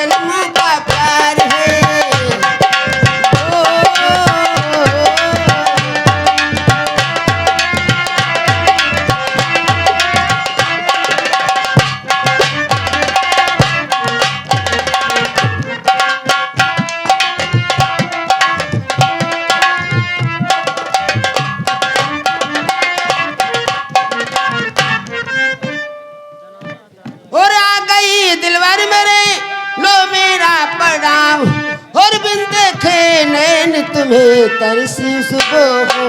जन्म का प्यार है। और आ गई दिलवर मेरे, लो मेरा प्रणाम। और बिन देखे नैन तुम्हें तरसी सुबह हो।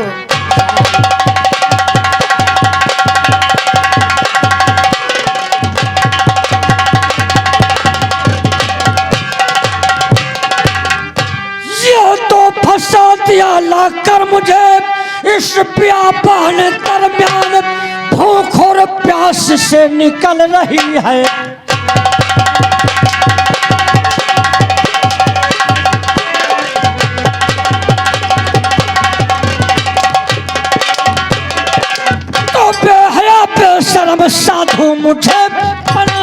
ये तो फंसा दिया लाकर मुझे इस व्यापार दरमियान, भूख और प्यास से निकल रही है। तो बेहया बेशर्म साधु मुझे बना।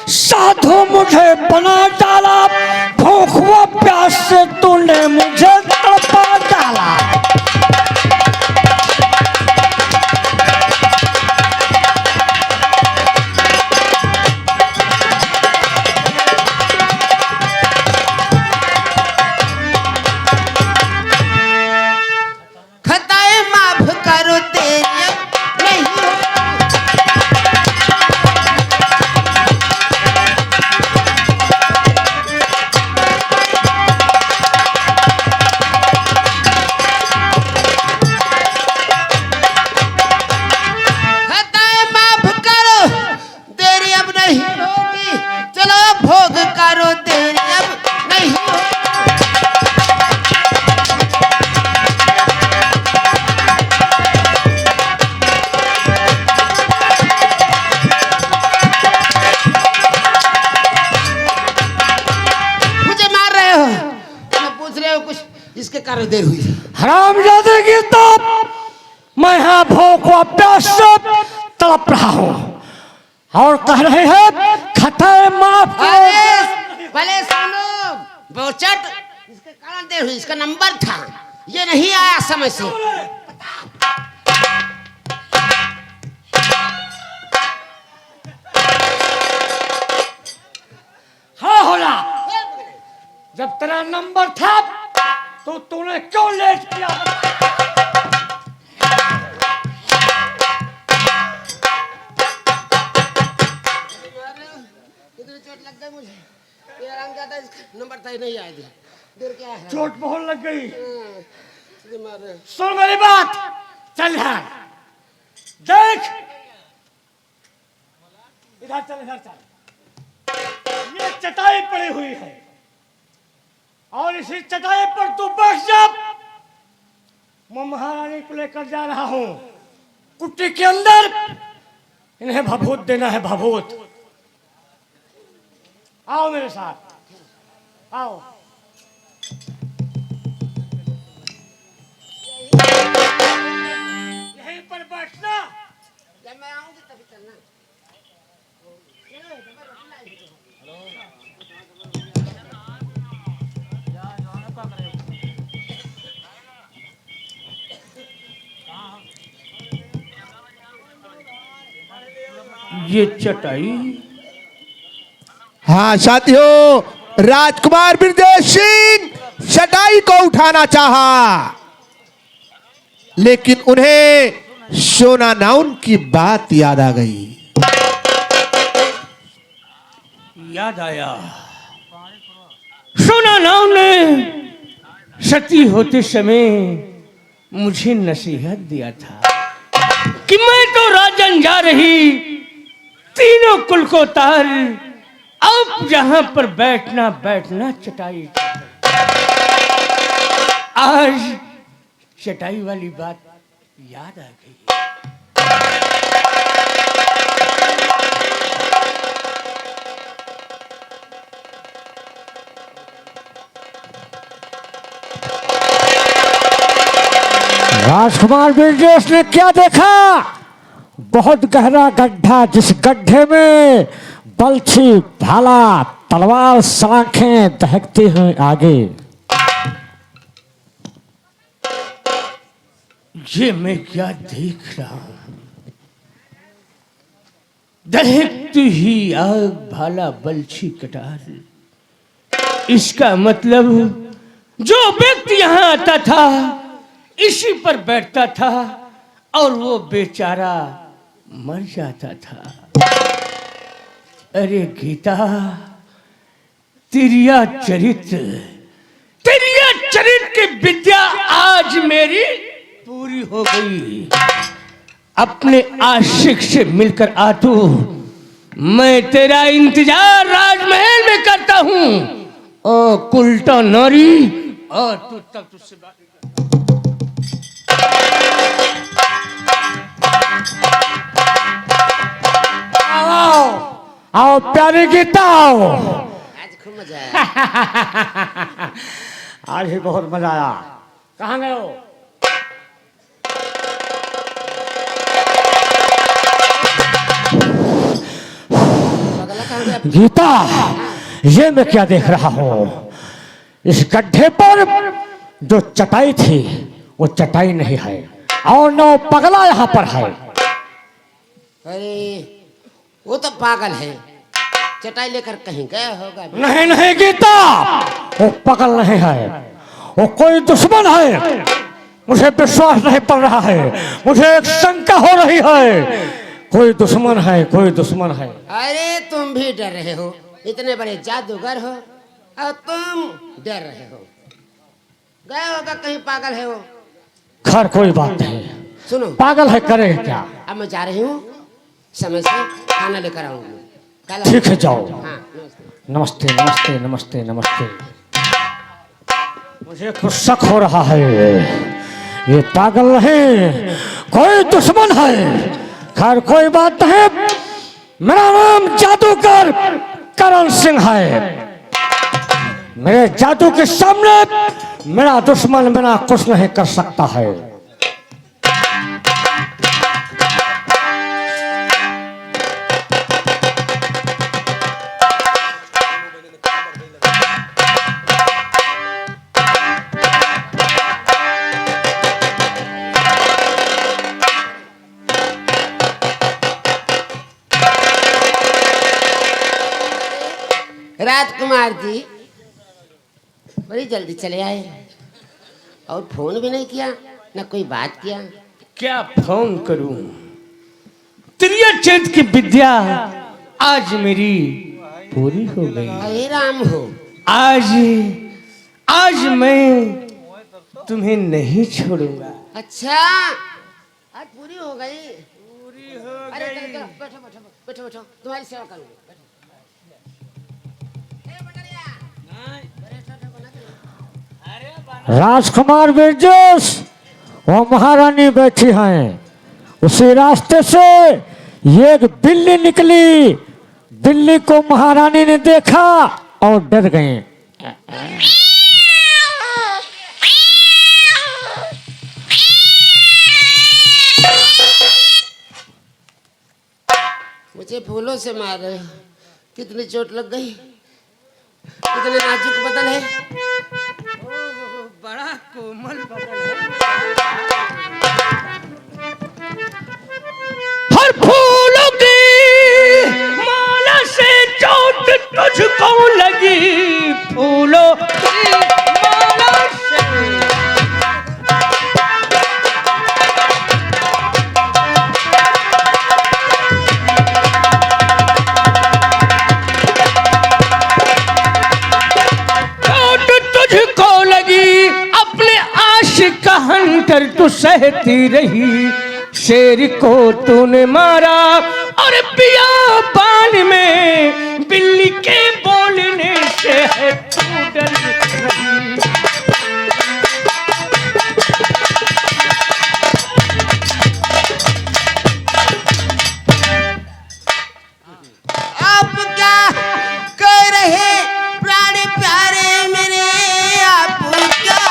साधु मुझे बना डाला, भूख व प्यास से तूने मुझे तड़पा डाला। खताएं माफ करो तेरी नहीं हो। खताएं माफ करो तेरी अब नहीं होगी। चलो भोग करो तेरी अब नहीं होगी। मुझे मार रहे हो, मैं पूछ रहे हो कुछ, इसके कारण देर हुई। हरामजादे की तब मैं यहाँ भूख व प्यास से तड़प रहा हूँ और कह रहे हैं खताएं माफ करो। भले सुनो बोचट, इसके कारण देर हुई। इसका नंबर था, ये नहीं आया समय से। हाँ होला, जब तेरा नंबर था तो तूने क्यों लेट किया? इतनी चोट लग गई मुझे, ये हरामजादा इसका नंबर था ही नहीं आया। देर क्या है? चोट बहुत लग गई। ये मार रहे हो। सुन मेरी बात, चल यहाँ देख, इधर चल, इधर चल। ये चटाई पड़ी हुई है और इसी चटाई पर तू बैठ जा। मैं महारानी को लेकर जा रहा हूँ कुट्टी के अंदर। इन्हें भभूत देना है, भभूत। आओ मेरे साथ, आओ। यहीं पर बैठना। जब मैं आऊंगी तभी चलना। ये चटाई। हाँ साथियों, राजकुमार ब्रजेश सिंह चटाई को उठाना चाहा, लेकिन उन्हें सोना नाउन की बात याद आ गई। याद आया, सोना नाउन ने सती होते समय मुझे नसीहत दिया था कि मैं तो राजन जा रही, तीनों कुल को तार, अब जहां पर बैठना बैठना चटाई। आज चटाई वाली बात याद आ गई। राजकुमार बिरजेश ने क्या देखा? बहुत गहरा गड्ढा, जिस गड्ढे में बलछी, भाला, तलवार, सलाखें दहकती हुई आगे। ये मैं क्या देख रहा हूं? दहकती ही आग, भाला, बलछी, कटार। इसका मतलब जो व्यक्ति यहां आता था इसी पर बैठता था और वो बेचारा मर जाता था। अरे गीता, तिरिया चरित्र की विद्या आज मेरी पूरी हो गई। अपने आशिक से मिलकर आ तू, मैं तेरा इंतजार राजमहल में करता हूं। ओ कुलटा नारी, और तू तक तुझसे बात आओ आओ प्यारी गीता आओ। आज खूब मजा आया। आज ही बहुत मजा आया। कहाँ गए हो? गीता, ये मैं क्या देख रहा हूँ? इस गड्ढे पर जो चटाई थी वो चटाई नहीं है और न पगला यहाँ पर है। अरे वो तो पागल है, चटाई लेकर कहीं गया होगा। नहीं नहीं गीता, वो पागल नहीं है, वो कोई दुश्मन है। मुझे विश्वास नहीं पड़ रहा है, मुझे एक शंका हो रही है। कोई दुश्मन है, कोई दुश्मन है। अरे तुम भी डर रहे हो, इतने बड़े जादूगर हो और तुम डर रहे हो। गया होगा कहीं, पागल है वो। खैर कोई बात नहीं, सुनो, पागल है करे क्या? अब मैं जा रही हूँ, समय से खाना लेकर आऊंगी। ठीक है जाओ। हाँ, नमस्ते नमस्ते नमस्ते नमस्ते। मुझे कुछ शक हो रहा है, ये पागल नहीं, कोई दुश्मन है। खैर कोई बात नहीं, मेरा नाम जादूगर करण सिंह है। मेरे जादू के सामने मेरा दुश्मन मेरा कुछ नहीं कर सकता है। राजकुमार जी बड़ी जल्दी चले आए और फोन भी नहीं किया, ना कोई बात किया। क्या फोन करूं? त्रिया चरित्र की विद्या आज मेरी पूरी हो गई। अरे राम हो, आज मैं तुम्हें नहीं छोड़ूंगा। अच्छा, आज पूरी हो गई। अरे चलो बैठो बैठो बैठो बैठो, तुम्हारी सेवा करूंगा। राजकुमार बिरजेश, वो महारानी बैठी हैं। उसी रास्ते से एक बिल्ली निकली। बिल्ली को महारानी ने देखा और डर गई। मुझे फूलों से मार रहे हो, कितनी चोट लग गई, कितने नाजुक बदन है। बड़ा कोमल बदन है। हर फूलों की माला से चोट तुझको लगी, फूलों की माला से। हंटर तू सहती रही, शेर को तूने मारा और पिया पानी में, बिल्ली के बोलने से है तू डर रही। आप क्या कह रहे प्राण प्यारे मेरे, आप क्या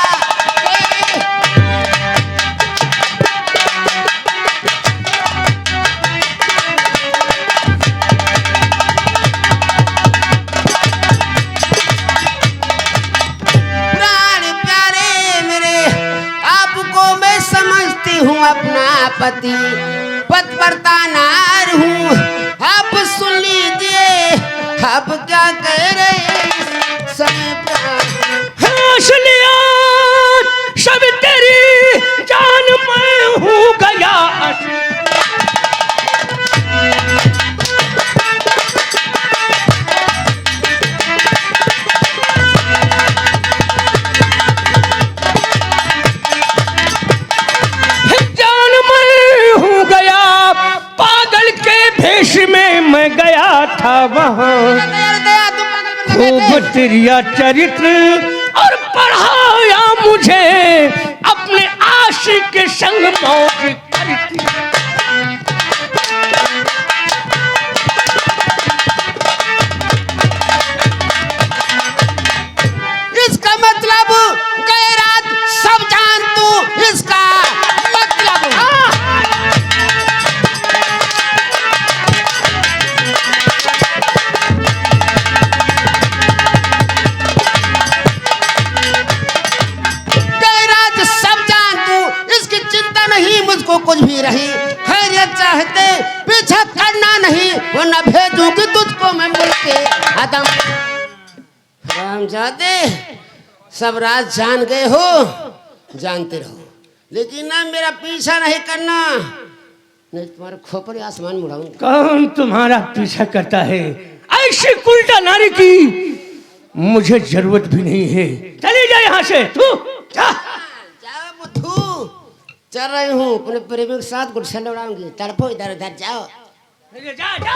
पति पत परता नार हूँ। आप सुन लीजिए आप क्या कह रहे हैं समय पर। असलियत सब तेरी जान मैं हूँ गया। में मैं गया था वहाँ खूब तेरिया चरित्र और पढ़ाया मुझे अपने आशिक के संग मौज करती। इसका मतलब गए रात सब जान तू इसका मतलब। मुझको कुछ भी रही खैरियत चाहते पीछा करना नहीं वरना भेजूंगी तुझको मैं मिलके आदम। रामजादे सब राज जान गए हो जानते रहो लेकिन ना मेरा पीछा नहीं करना नहीं तुम्हारे खोपड़े आसमान मुड़ाऊंगा। कौन तुम्हारा पीछा करता है? ऐसी उल्टा नारी की मुझे जरूरत भी नहीं है। चली जा यहाँ से तू जा। जाओ बुद्धू चल रही हूँ अपने प्रेमी के साथ गुस्सा लौड़ाऊंगी। तड़पो इधर उधर जाओ। जा जा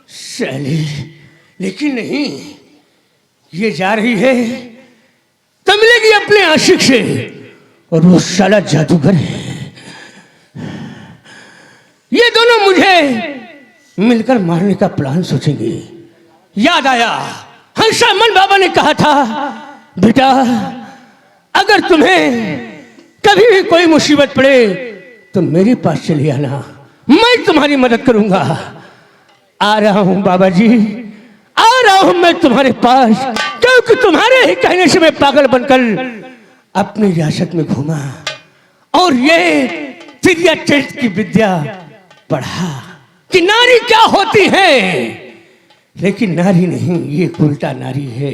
शैली लेकिन नहीं ये जा रही है तो मिलेगी अपने आशिक से और वो साला जादूगर है। ये दोनों मुझे मिलकर मारने का प्लान सोचेंगे। याद आया हंसा मन बाबा ने कहा था बेटा अगर तुम्हें कभी भी कोई मुसीबत पड़े तो मेरे पास चले आना मैं तुम्हारी मदद करूंगा। आ रहा हूं बाबा जी आ रहा हूं मैं तुम्हारे पास क्योंकि तुम्हारे ही कहने से मैं पागल बनकर अपनी रियासत में घूमा और ये तिरिया चरित्र की विद्या पढ़ा कि नारी क्या होती है लेकिन नारी नहीं ये उल्टा नारी है।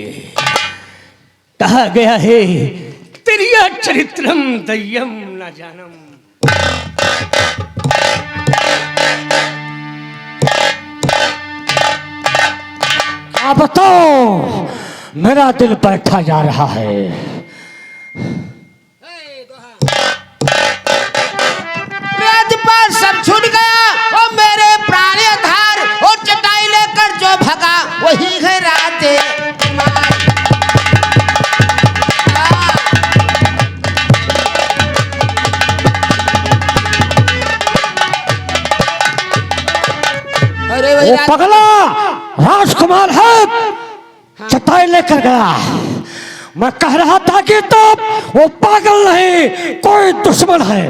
कहा गया है तिरिया चरित्रम दय्यम न जानम। क्या बताओ मेरा दिल बैठा जा रहा है। राजपाल सब छूट गया और मेरे प्राणी आधार और चटाई लेकर जो भगा वही है राजे अरे वो पगला राजकुमार है चटाई लेकर गया। मैं कह रहा था कि तब वो पागल नहीं कोई दुश्मन है।